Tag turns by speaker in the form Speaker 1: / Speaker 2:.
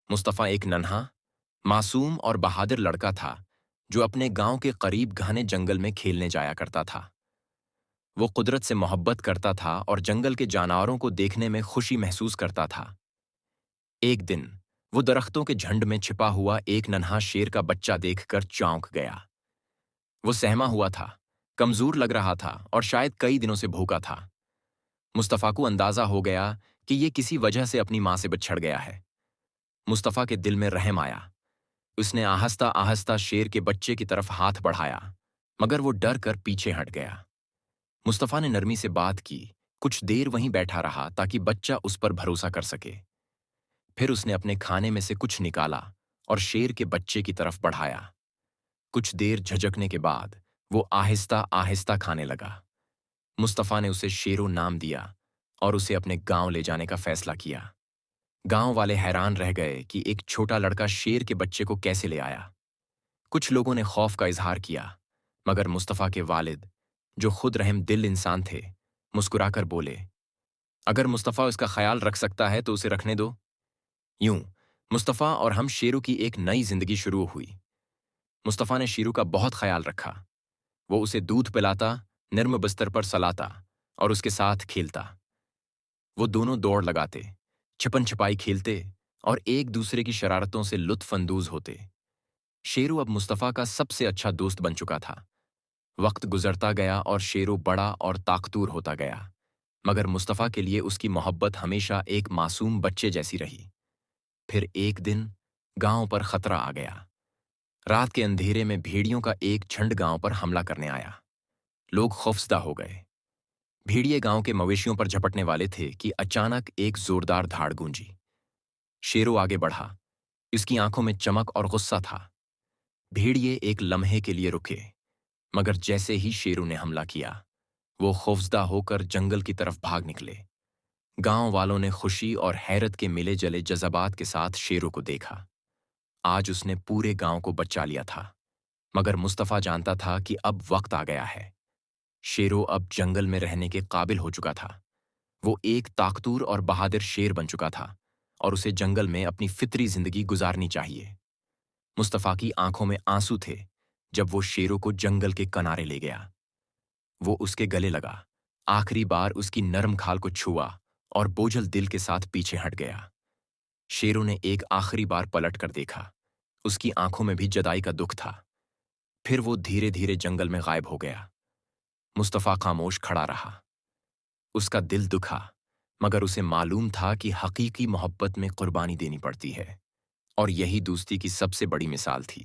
Speaker 1: मुस्तफ़ा एक नन्हा, मासूम और बहादुर लड़का था जो अपने गांव के करीब घने जंगल में खेलने जाया करता था। वो कुदरत से मोहब्बत करता था और जंगल के जानवरों को देखने में खुशी महसूस करता था। एक दिन वो दरख्तों के झुंड में छिपा हुआ एक नन्हा शेर का बच्चा देखकर चौंक गया। वो सहमा हुआ था, कमजोर लग रहा था और शायद कई दिनों से भूखा था। मुस्तफ़ा को अंदाजा हो गया कि ये किसी वजह से अपनी मां से बिछड़ गया है। मुस्तफ़ा के दिल में रहम आया। उसने आहिस्ता आहिस्ता शेर के बच्चे की तरफ हाथ बढ़ाया, मगर वो डर कर पीछे हट गया। मुस्तफ़ा ने नरमी से बात की, कुछ देर वहीं बैठा रहा ताकि बच्चा उस पर भरोसा कर सके। फिर उसने अपने खाने में से कुछ निकाला और शेर के बच्चे की तरफ बढ़ाया। कुछ देर झिझकने के बाद वो आहिस्ता आहिस्ता खाने लगा। मुस्तफ़ा ने उसे शेरो नाम दिया और उसे अपने गांव ले जाने का फैसला किया। गांव वाले हैरान रह गए कि एक छोटा लड़का शेर के बच्चे को कैसे ले आया। कुछ लोगों ने खौफ का इजहार किया, मगर मुस्तफ़ा के वालिद, जो खुद रहम दिल इंसान थे, मुस्कुराकर बोले, अगर मुस्तफ़ा इसका ख्याल रख सकता है तो उसे रखने दो। यूं मुस्तफ़ा और हम शेरू की एक नई जिंदगी शुरू हुई। मुस्तफ़ा ने शेरू का बहुत ख्याल रखा। वो उसे दूध पिलाता, नर्म बिस्तर पर सलाता और उसके साथ खेलता। वो दोनों दौड़ लगाते, छिपन छिपाई खेलते और एक दूसरे की शरारतों से लुत्फ अंदोज होते। शेरू अब मुस्तफ़ा का सबसे अच्छा दोस्त बन चुका था। वक्त गुजरता गया और शेरू बड़ा और ताकतूर होता गया, मगर मुस्तफ़ा के लिए उसकी मोहब्बत हमेशा एक मासूम बच्चे जैसी रही। फिर एक दिन गांव पर खतरा आ गया। रात के अंधेरे में भेड़ियों का एक झुंड गांव पर हमला करने आया। लोग खौफजदा हो गए। भेड़िए गांव के मवेशियों पर झपटने वाले थे कि अचानक एक जोरदार धाड़ गूंजी। शेरू आगे बढ़ा। उसकी आंखों में चमक और गुस्सा था। भेड़िए एक लम्हे के लिए रुके, मगर जैसे ही शेरू ने हमला किया, वो खौफजदा होकर जंगल की तरफ भाग निकले। गांव वालों ने खुशी और हैरत के मिले जले जज्बात के साथ शेरू को देखा। आज उसने पूरे गांव को बचा लिया था, मगर मुस्तफ़ा जानता था कि अब वक्त आ गया है। शेरू अब जंगल में रहने के काबिल हो चुका था। वो एक ताकतूर और बहादुर शेर बन चुका था और उसे जंगल में अपनी फितरी जिंदगी गुजारनी चाहिए। मुस्तफ़ा की आंखों में आंसू थे जब वो शेरू को जंगल के किनारे ले गया। वो उसके गले लगा, आखिरी बार उसकी नरम खाल को छुआ और बोझल दिल के साथ पीछे हट गया। शेरू ने एक आखिरी बार पलट कर देखा। उसकी आंखों में भी जुदाई का दुख था। फिर वो धीरे धीरे जंगल में गायब हो गया। मुस्तफ़ा खामोश खड़ा रहा। उसका दिल दुखा, मगर उसे मालूम था कि हकीकी मोहब्बत में कुर्बानी देनी पड़ती है, और यही दोस्ती की सबसे बड़ी मिसाल थी।